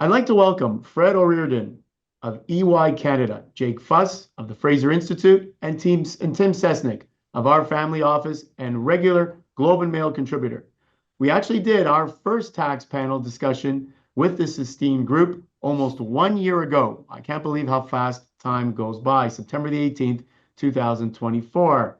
I'd like to welcome Fred O'Riordan of EY Canada, Jake Fuss of the Fraser Institute, and Tim Cestnick of Our Family Office and regular Globe and Mail contributor. We actually did our first tax panel discussion with this esteemed group almost 1 year ago. I can't believe how fast time goes by. September the 18th, 2024.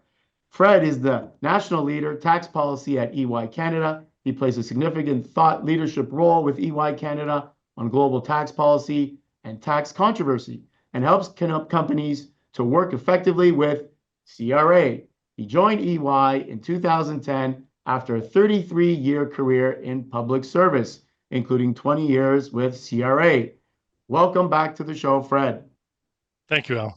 Fred is the national leader, tax policy at EY Canada. He plays a significant thought leadership role with EY Canada on global tax policy and tax controversy and helps companies to work effectively with CRA. He joined EY in 2010 after a 33-year career in public service, including 20 years with CRA. Welcome back to the show, Fred. Thank you,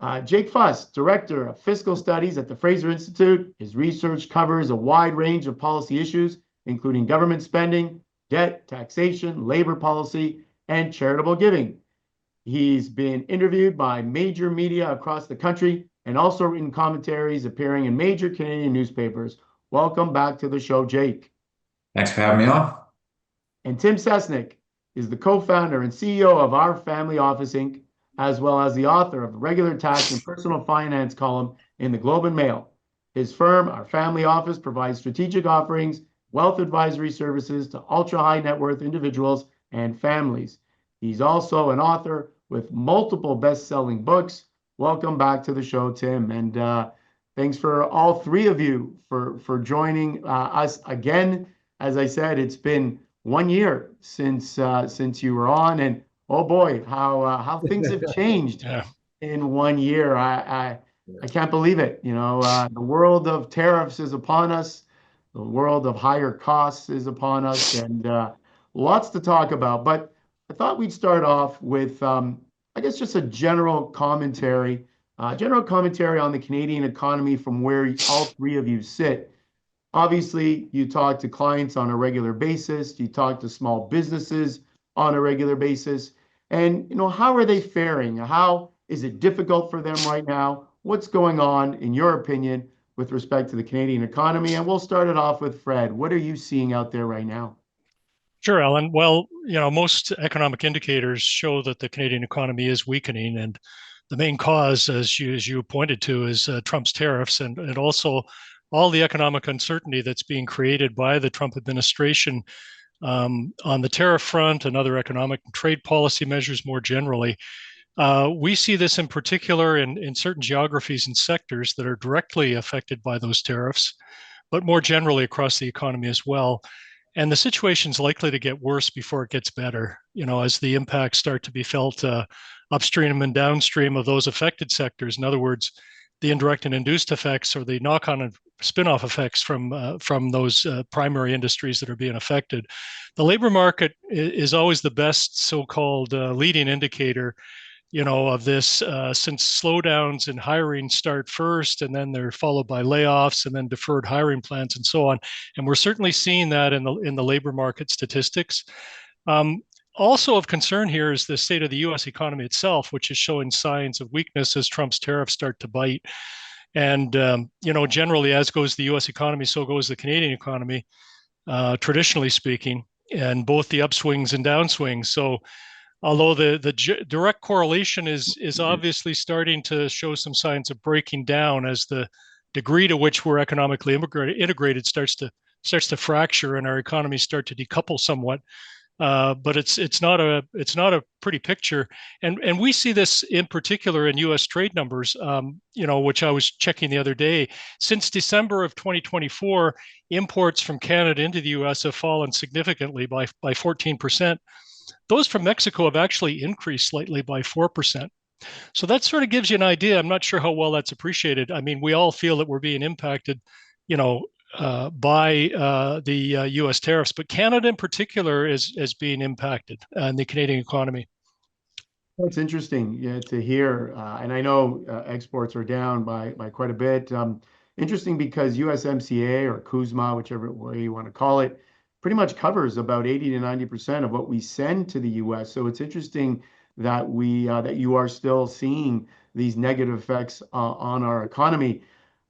Al. Jake Fuss, Director of Fiscal Studies at the Fraser Institute. His research covers a wide range of policy issues, including government spending, debt, taxation, labor policy, and charitable giving. He's been interviewed by major media across the country and also written commentaries appearing in major Canadian newspapers. Welcome back to the show, Jake. Thanks for having me on. And Tim Cestnick is the co-founder and CEO of Our Family Office, Inc., as well as the author of the regular tax and personal finance column in the Globe and Mail. His firm, Our Family Office, provides strategic offerings, wealth advisory services to ultra-high net worth individuals and families. He's also an author with multiple best-selling books. Welcome back to the show, Tim. And thanks for all three of you for joining us again. As I said, it's been 1 year since you were on, and oh boy, how things have changed in 1 year. I can't believe it. The world of tariffs is upon us. The world of higher costs is upon us, and lots to talk about. But I thought we'd start off with, I guess, just a general commentary on the Canadian economy from where all three of you sit. Obviously, you talk to clients on a regular basis. You talk to small businesses on a regular basis. And, how are they faring? How is it difficult for them right now? What's going on, in your opinion, with respect to the Canadian economy? And we'll start it off with Fred. What are you seeing out there right now? Sure, Alan. Well, most economic indicators show that the Canadian economy is weakening, and the main cause, as you pointed to, is Trump's tariffs and also all the economic uncertainty that's being created by the Trump administration on the tariff front and other economic and trade policy measures more generally. We see this in particular in certain geographies and sectors that are directly affected by those tariffs, but more generally across the economy as well. And the situation is likely to get worse before it gets better, as the impacts start to be felt upstream and downstream of those affected sectors. In other words, the indirect and induced effects, or the knock-on and spin-off effects from those primary industries that are being affected. The labor market is always the best so-called leading indicator, of this, since slowdowns in hiring start first, and then they're followed by layoffs, and then deferred hiring plans, and so on. And we're certainly seeing that in the labor market statistics. Also of concern here is the state of the U.S. economy itself, which is showing signs of weakness as Trump's tariffs start to bite. And, generally, as goes the U.S. economy, so goes the Canadian economy, traditionally speaking, and both the upswings and downswings. So although the direct correlation is obviously starting to show some signs of breaking down as the degree to which we're economically integrated starts to fracture and our economies start to decouple somewhat. But it's not a pretty picture, and we see this in particular in U.S. trade numbers, which I was checking the other day. Since December of 2024, imports from Canada into the U.S. have fallen significantly by 14%. Those from Mexico have actually increased slightly by 4%. So that sort of gives you an idea. I'm not sure how well that's appreciated. I mean, we all feel that we're being impacted, by the U.S. tariffs, but Canada in particular is being impacted in the Canadian economy. That's interesting to hear, and I know exports are down by quite a bit. Interesting because USMCA or CUSMA, whichever way you want to call it, pretty much covers about 80 to 90% of what we send to the U.S. So it's interesting that that you are still seeing these negative effects on our economy.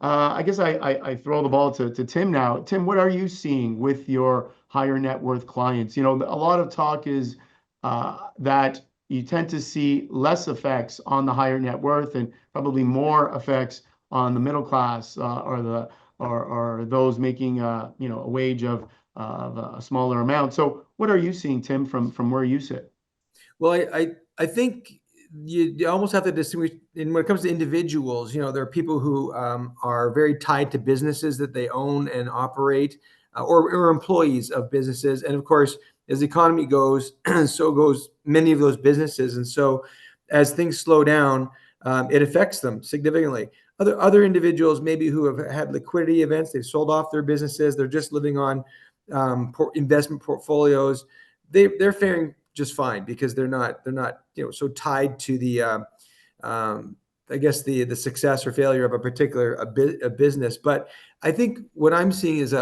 I guess I throw the ball to Tim now. Tim, what are you seeing with your higher net worth clients? A lot of talk is that you tend to see less effects on the higher net worth and probably more effects on the middle class or those making a wage of a smaller amount. So what are you seeing, Tim, from where you sit? Well, I think you almost have to distinguish. And when it comes to individuals, there are people who are very tied to businesses that they own and operate, or employees of businesses. And of course, as the economy goes, so goes many of those businesses. And so, as things slow down, it affects them significantly. Other individuals, maybe who have had liquidity events, they've sold off their businesses, they're just living on investment portfolios. They're faring just fine because they're not so tied to the I guess the success or failure of a particular a business. But I think what I'm seeing is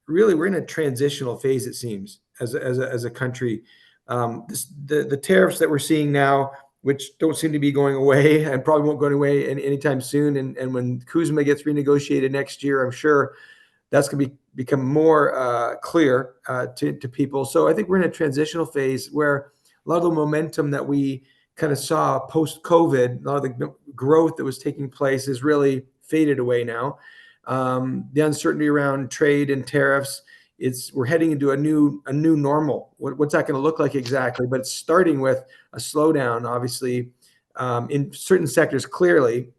really we're in a transitional phase, it seems, as a country. The tariffs that we're seeing now, which don't seem to be going away and probably won't go away anytime soon, and when CUSMA gets renegotiated next year, I'm sure that's going to become more clear to people. So I think we're in a transitional phase where a lot of the momentum that we kind of saw post-COVID, a lot of the growth that was taking place is really faded away now. The uncertainty around trade and tariffs, we're heading into a new normal. What's that going to look like exactly? But it's starting with a slowdown, obviously, in certain sectors clearly.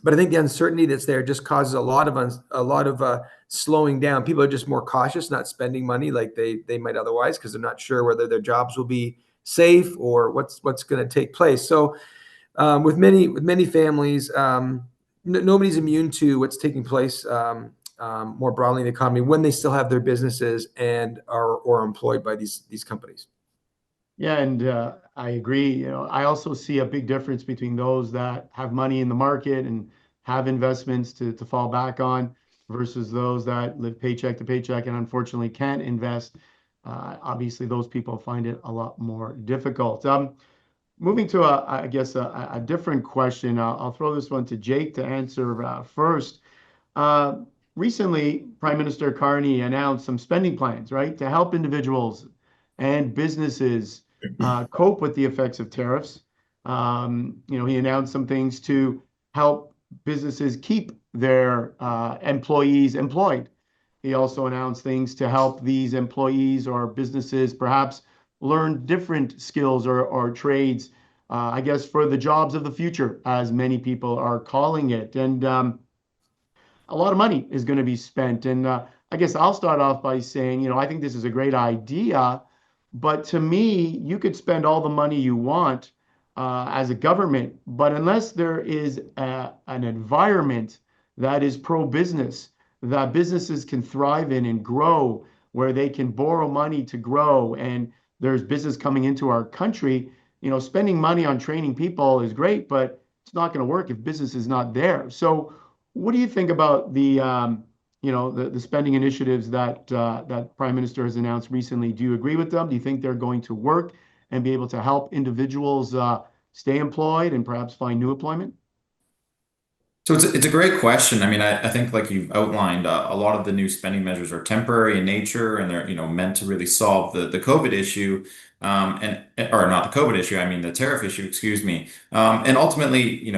But I think the uncertainty that's there just causes a lot of slowing down. People are just more cautious, not spending money like they might otherwise, because they're not sure whether their jobs will be safe or what's going to take place. So with many families, nobody's immune to what's taking place more broadly in the economy when they still have their businesses and are employed by these companies. Yeah, and I agree. I also see a big difference between those that have money in the market and have investments to fall back on versus those that live paycheck to paycheck and unfortunately can't invest. Obviously, those people find it a lot more difficult. Moving to, I guess, a different question. I'll throw this one to Jake to answer first. Uh, Recently, Prime Minister Carney announced some spending plans, right, to help individuals and businesses cope with the effects of tariffs. He announced some things to help businesses keep their employees employed. He also announced things to help these employees or businesses perhaps learn different skills or trades, I guess, for the jobs of the future, as many people are calling it. And a lot of money is going to be spent. And I guess I'll start off by saying, I think this is a great idea, but to me, you could spend all the money you want as a government, but unless there is an environment that is pro-business, that businesses can thrive in and grow, where they can borrow money to grow, and there's business coming into our country, spending money on training people is great, but it's not going to work if business is not there. So what do you think about the spending initiatives that Prime Minister has announced recently? Do you agree with them? Do you think they're going to work and be able to help individuals stay employed and perhaps find new employment? So it's a great question. I mean, I think like you've outlined, a lot of the new spending measures are temporary in nature, and they're meant to really solve the COVID issue, and or not the COVID issue. I mean the tariff issue. Excuse me. And ultimately,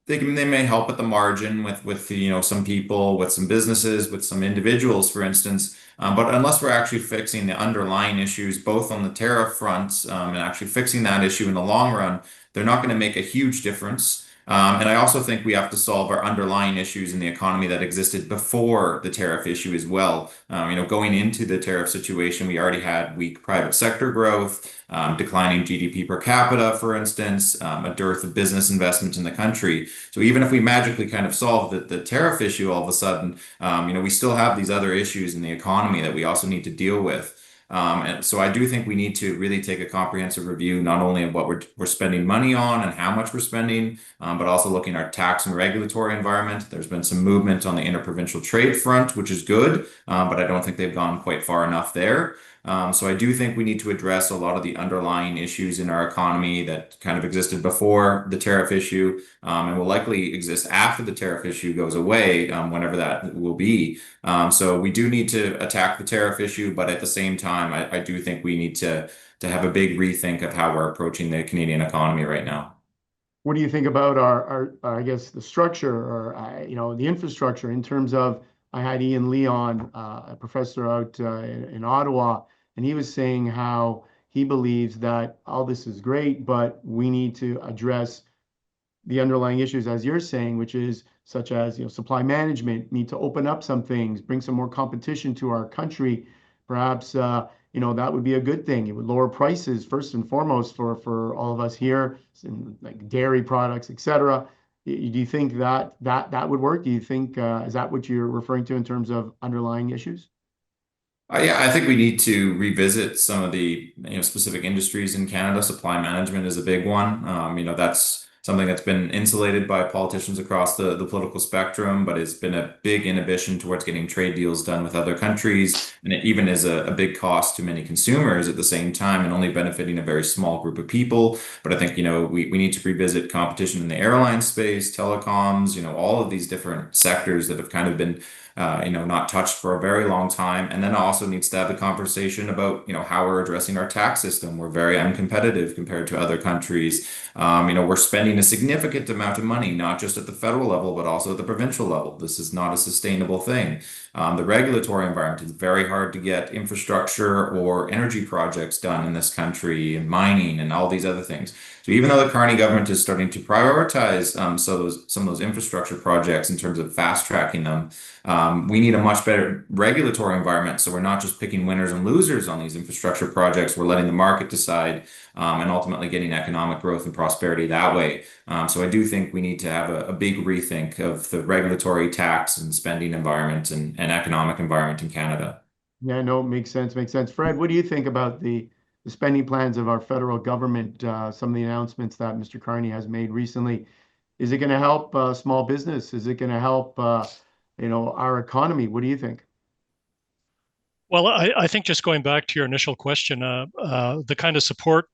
they may help at the margin with some people, with some businesses, with some individuals, for instance. But unless we're actually fixing the underlying issues, both on the tariff fronts and actually fixing that issue in the long run, they're not going to make a huge difference. And I also think we have to solve our underlying issues in the economy that existed before the tariff issue as well. Going into the tariff situation, we already had weak private sector growth, declining GDP per capita, for instance, a dearth of business investment in the country. So even if we magically kind of solve the tariff issue all of a sudden, we still have these other issues in the economy that we also need to deal with. And so I do think we need to really take a comprehensive review, not only of what we're spending money on and how much we're spending, but also looking at our tax and regulatory environment. There's been some movement on the interprovincial trade front, which is good, but I don't think they've gone quite far enough there. So I do think we need to address a lot of the underlying issues in our economy that kind of existed before the tariff issue, and will likely exist after the tariff issue goes away, whenever that will be. So we do need to attack the tariff issue, but at the same time, I do think we need to have a big rethink of how we're approaching the Canadian economy right now. What do you think about I guess, the structure or, the infrastructure in terms of, I had Ian Leon, a professor out in Ottawa, and he was saying how he believes that all this is great, but we need to address the underlying issues, as you're saying, which is such as, supply management, need to open up some things, bring some more competition to our country. Perhaps, that would be a good thing. It would lower prices first and foremost for all of us here, like dairy products, etc. Do you think that would work? Do you think, is that what you're referring to in terms of underlying issues? Yeah, I think we need to revisit some of the specific industries in Canada. Supply management is a big one. That's something that's been insulated by politicians across the political spectrum, but it's been a big inhibition towards getting trade deals done with other countries, and it even is a big cost to many consumers at the same time, and only benefiting a very small group of people. But I think we need to revisit competition in the airline space, telecoms, all of these different sectors that have kind of been not touched for a very long time. And then also needs to have a conversation about, how we're addressing our tax system. We're very uncompetitive compared to other countries. We're spending a significant amount of money, not just at the federal level, but also at the provincial level. This is not a sustainable thing. The regulatory environment is very hard to get infrastructure or energy projects done in this country, and mining and all these other things. So even though the Carney government is starting to prioritize some of those infrastructure projects in terms of fast tracking them, we need a much better regulatory environment. So we're not just picking winners and losers on these infrastructure projects. We're letting the market decide, and ultimately getting economic growth and prosperity that way. So I do think we need to have a big rethink of the regulatory, tax, and spending environment and economic environment in Canada. Yeah, no, makes sense. Makes sense. Fred, what do you think about the spending plans of our federal government? Some of the announcements that Mr. Carney has made recently. Is it going to help small business? Is it going to help, our economy? What do you think? Well, I think just going back to your initial question, the kind of support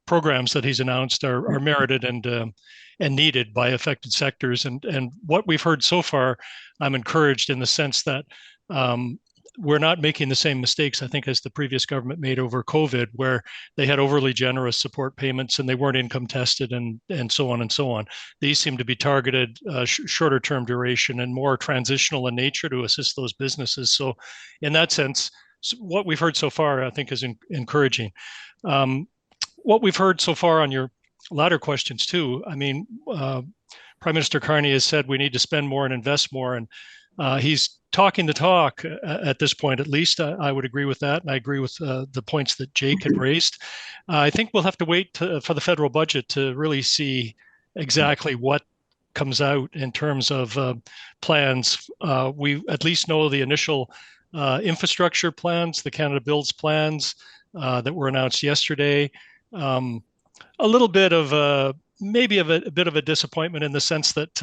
programs that he's announced are merited and needed by affected sectors. And what we've heard so far, I'm encouraged in the sense that we're not making the same mistakes, I think, as the previous government made over COVID, where they had overly generous support payments and they weren't income tested and so on and so on. These seem to be targeted, shorter term duration and more transitional in nature to assist those businesses. So in that sense, what we've heard so far, I think, is encouraging. What we've heard so far on your latter questions too, I mean, Prime Minister Carney has said we need to spend more and invest more, and he's talking the talk at this point. At least I would agree with that, and I agree with the points that Jake had raised. I think we'll have to wait for the federal budget to really see exactly what comes out in terms of plans. We at least know the initial infrastructure plans, the Canada Builds plans that were announced yesterday. A little bit of maybe a bit of a disappointment in the sense that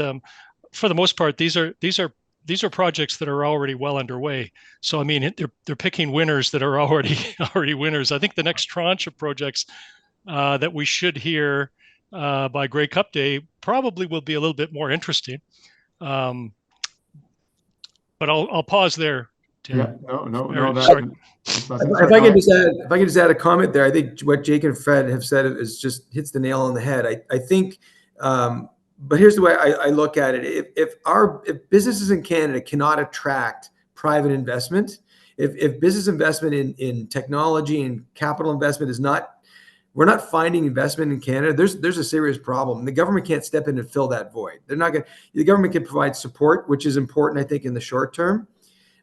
for the most part, these are projects that are already well underway. So I mean, they're picking winners that are already winners. I think the next tranche of projects that we should hear by Grey Cup Day probably will be a little bit more interesting. But I'll pause there, Tim. Yeah, no. Sorry. If I can just add a comment there, I think what Jake and Fred have said is just hits the nail on the head. I think, but here's the way I look at it: if businesses in Canada cannot attract private investment, if business investment in technology and capital investment is not, we're not finding investment in Canada, there's a serious problem. The government can't step in and fill that void. The government can provide support, which is important, I think, in the short term.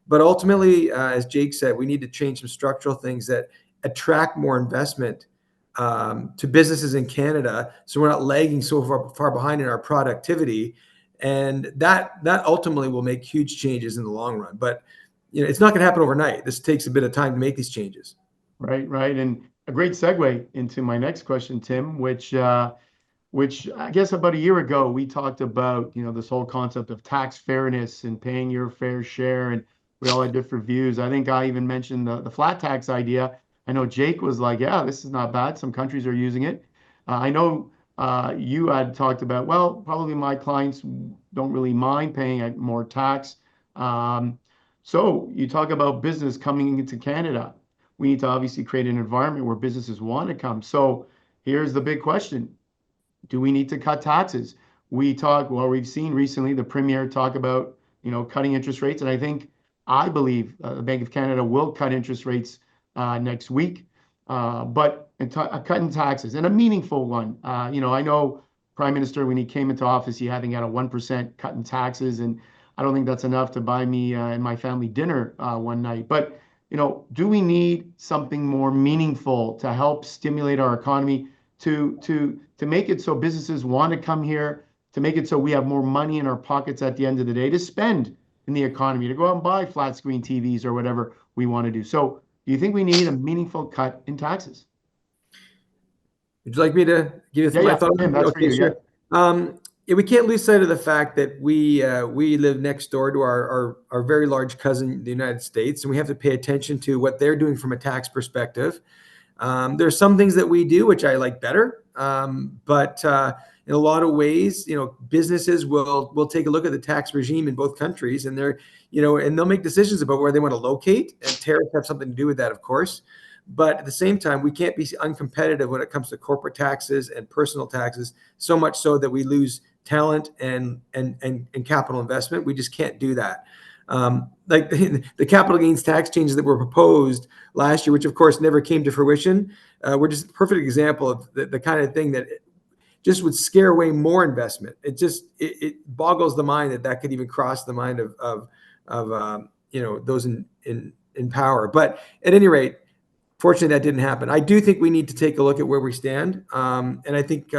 But ultimately, as Jake said, we need to change some structural things that attract more investment to businesses in Canada, so we're not lagging so far behind in our productivity, and that ultimately will make huge changes in the long run. But it's not going to happen overnight. This takes a bit of time to make these changes. Right, and a great segue into my next question, Tim, which I guess about a year ago we talked about, this whole concept of tax fairness and paying your fair share, and we all had different views. I think I even mentioned the flat tax idea. I know Jake was like, yeah, this is not bad. Some countries are using it. I know you had talked about, well, probably my clients don't really mind paying more tax. Um, so you talk about business coming into Canada. We need to obviously create an environment where businesses want to come. So here's the big question. Do we need to cut taxes? We've seen recently the premier talk about, cutting interest rates. And I believe the Bank of Canada will cut interest rates next week, but a cut in taxes and a meaningful one. I know Prime Minister, when he came into office, he had a 1% cut in taxes. And I don't think that's enough to buy me and my family dinner one night. But, do we need something more meaningful to help stimulate our economy, to make it so businesses want to come here, to make it so we have more money in our pockets at the end of the day to spend in the economy, to go out and buy flat screen TVs or whatever we want to do. So do you think we need a meaningful cut in taxes? Would you like me to give you my thoughts? Tim, that's for you. Sure. Yeah, we can't lose sight of the fact that we live next door to our very large cousin, the United States, and we have to pay attention to what they're doing from a tax perspective. There's some things that we do which I like better, but in a lot of ways, businesses will take a look at the tax regime in both countries, and and they'll make decisions about where they want to locate, and tariffs have something to do with that, of course. But at the same time, we can't be uncompetitive when it comes to corporate taxes and personal taxes, so much so that we lose talent and capital investment. We just can't do that. Like the capital gains tax changes that were proposed last year, which of course never came to fruition, were just a perfect example of the kind of thing that just would scare away more investment. It boggles the mind that could even cross the mind of those in power. But at any rate, fortunately, that didn't happen. I do think we need to take a look at where we stand, and I think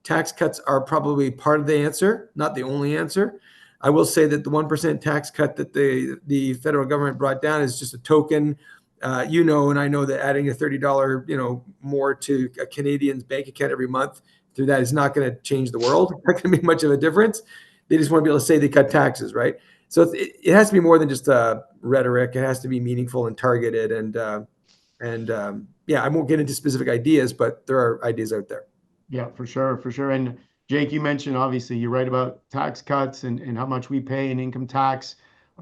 tax cuts are probably part of the answer, not the only answer. I will say that the 1% tax cut that the federal government brought down is just a token. And I know that adding a $30, more to a Canadian's bank account every month through that is not going to change the world. Not going to make much of a difference. They just want to be able to say they cut taxes, right? So it has to be more than just rhetoric. It has to be meaningful and targeted. I won't get into specific ideas, but there are ideas out there. Yeah, for sure, for sure. And Jake, you mentioned, obviously, you're right about tax cuts and how much we pay in income tax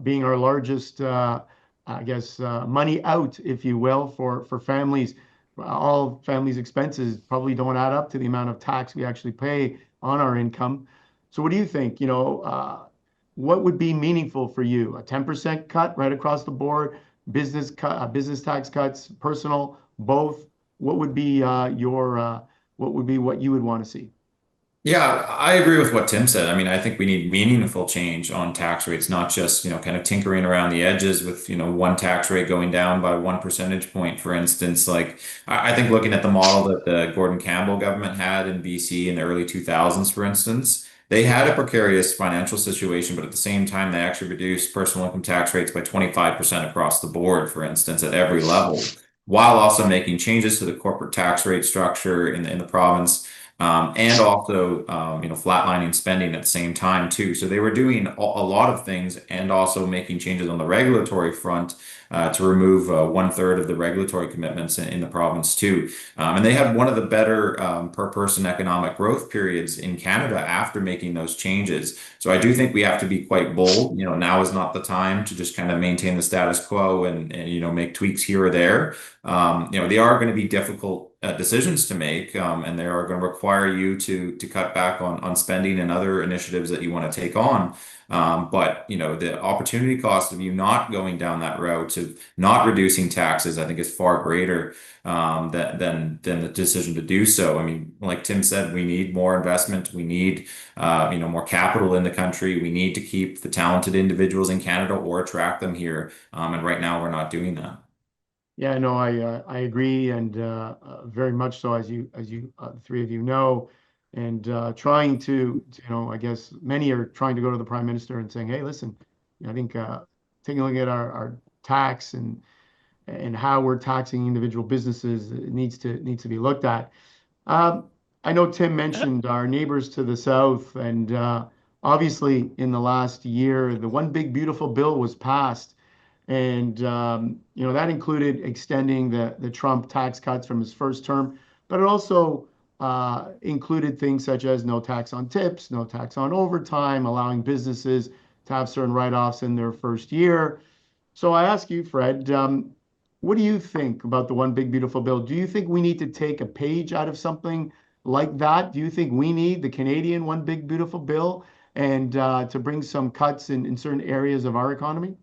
being our largest, money out, if you will, for families. All families' expenses probably don't add up to the amount of tax we actually pay on our income. So what do you think? What would be meaningful for you? A 10% cut right across the board, business business tax cuts, personal, both? What would be what you would want to see? Yeah, I agree with what Tim said. I mean, I think we need meaningful change on tax rates, not just, kind of tinkering around the edges with, one tax rate going down by 1 percentage point, for instance. Like, I think looking at the model that the Gordon Campbell government had in BC in the early 2000s, for instance, they had a precarious financial situation, but at the same time, they actually reduced personal income tax rates by 25% across the board, for instance, at every level, while also making changes to the corporate tax rate structure in the province, and also flatlining spending at the same time too. So they were doing a lot of things and also making changes on the regulatory front to remove 1/3 of the regulatory commitments in the province too. And they had one of the better per person economic growth periods in Canada after making those changes. So I do think we have to be quite bold. Now is not the time to just kind of maintain the status quo and make tweaks here or there. They are going to be difficult decisions to make, and they are going to require you to cut back on spending and other initiatives that you want to take on. But the opportunity cost of you not going down that route of not reducing taxes, I think, is far greater than the decision to do so. I mean, like Tim said, we need more investment. We need more capital in the country. We need to keep the talented individuals in Canada or attract them here. And right now, we're not doing that. Yeah, no, I agree, and very much so, as the three of you know, and trying to, I guess many are trying to go to the Prime Minister and saying, hey, listen, I think taking a look at our tax and how we're taxing individual businesses, it needs to be looked at. I know Tim mentioned our neighbors to the south, and obviously in the last year, the one big beautiful bill was passed And, that included extending the Trump tax cuts from his first term, but it also included things such as no tax on tips, no tax on overtime, allowing businesses to have certain write-offs in their first year. So I ask you, Fred, what do you think about the One Big Beautiful Bill? Do you think we need to take a page out of something like that? Do you think we need the Canadian One Big Beautiful Bill and to bring some cuts in certain areas of our economy?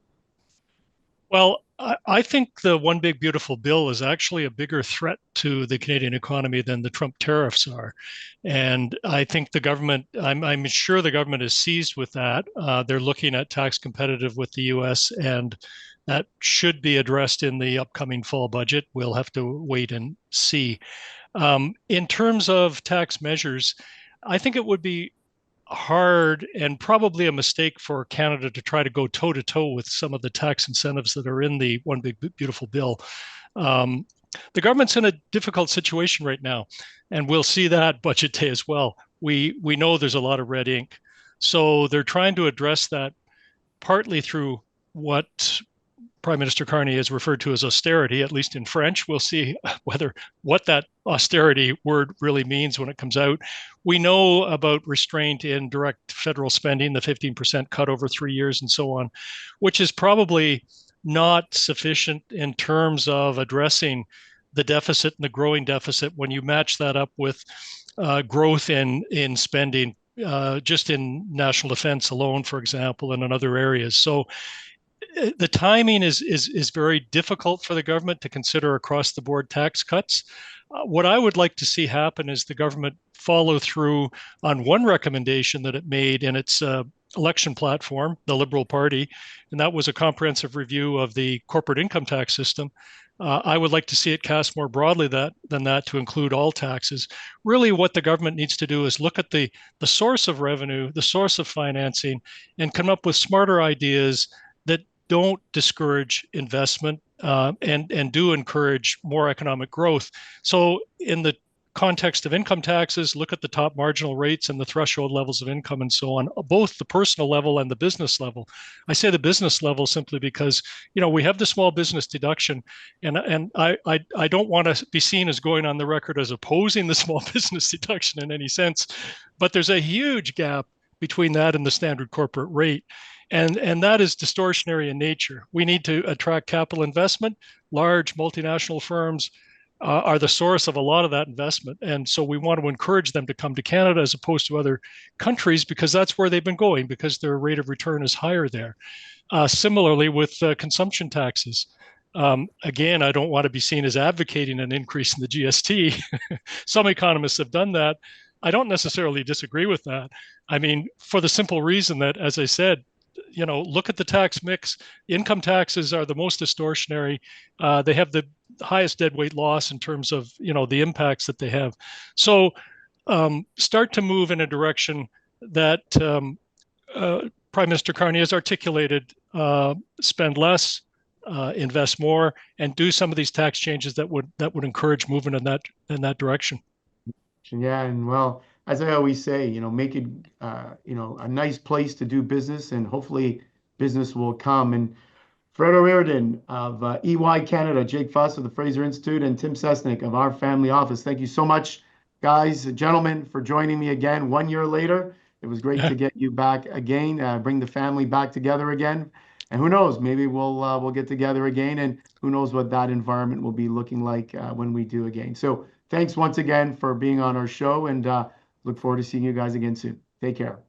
Well, I think the One Big Beautiful Bill is actually a bigger threat to the Canadian economy than the Trump tariffs are. And I think the government, I'm sure the government is seized with that. They're looking at tax competitive with the US, and that should be addressed in the upcoming fall budget. We'll have to wait and see. In terms of tax measures, I think it would be hard and probably a mistake for Canada to try to go toe to toe with some of the tax incentives that are in the One Big Beautiful Bill. The government's in a difficult situation right now, and we'll see that budget day as well. We know there's a lot of red ink, so they're trying to address that partly through what Prime Minister Carney has referred to as austerity, at least in French. We'll see what that austerity word really means when it comes out. We know about restraint in direct federal spending, the 15% cut over 3 years and so on, which is probably not sufficient in terms of addressing the deficit and the growing deficit when you match that up with growth in spending, just in national defense alone, for example, and in other areas. So the timing is very difficult for the government to consider across the board tax cuts. What I would like to see happen is the government follow through on one recommendation that it made in its election platform, the Liberal Party, and that was a comprehensive review of the corporate income tax system. I would like to see it cast more broadly than that to include all taxes. Really, what the government needs to do is look at the source of revenue, the source of financing, and come up with smarter ideas that don't discourage investment and do encourage more economic growth. So in the context of income taxes, look at the top marginal rates and the threshold levels of income and so on, both the personal level and the business level. I say the business level simply because, we have the small business deduction, and I don't want to be seen as going on the record as opposing the small business deduction in any sense, but there's a huge gap between that and the standard corporate rate. And that is distortionary in nature. We need to attract capital investment. Large multinational firms are the source of a lot of that investment. And so we want to encourage them to come to Canada as opposed to other countries, because that's where they've been going, because their rate of return is higher there. Similarly with consumption taxes. Again, I don't want to be seen as advocating an increase in the GST. Some economists have done that. I don't necessarily disagree with that. I mean, for the simple reason that, as I said, look at the tax mix. Income taxes are the most distortionary. They have the highest deadweight loss in terms of, the impacts that they have. So start to move in a direction that Prime Minister Carney has articulated, spend less, invest more, and do some of these tax changes that would encourage movement in that direction. Yeah, and well, as I always say, make it, a nice place to do business, and hopefully business will come. And Fred O'Riordan of EY Canada, Jake Fuss of the Fraser Institute, and Tim Cestnick of Our Family Office. Thank you so much, guys, gentlemen, for joining me again 1 year later. It was great to get you back again, bring the family back together again. And who knows, maybe we'll get together again, and who knows what that environment will be looking like when we do again. So thanks once again for being on our show, and look forward to seeing you guys again soon. Take care.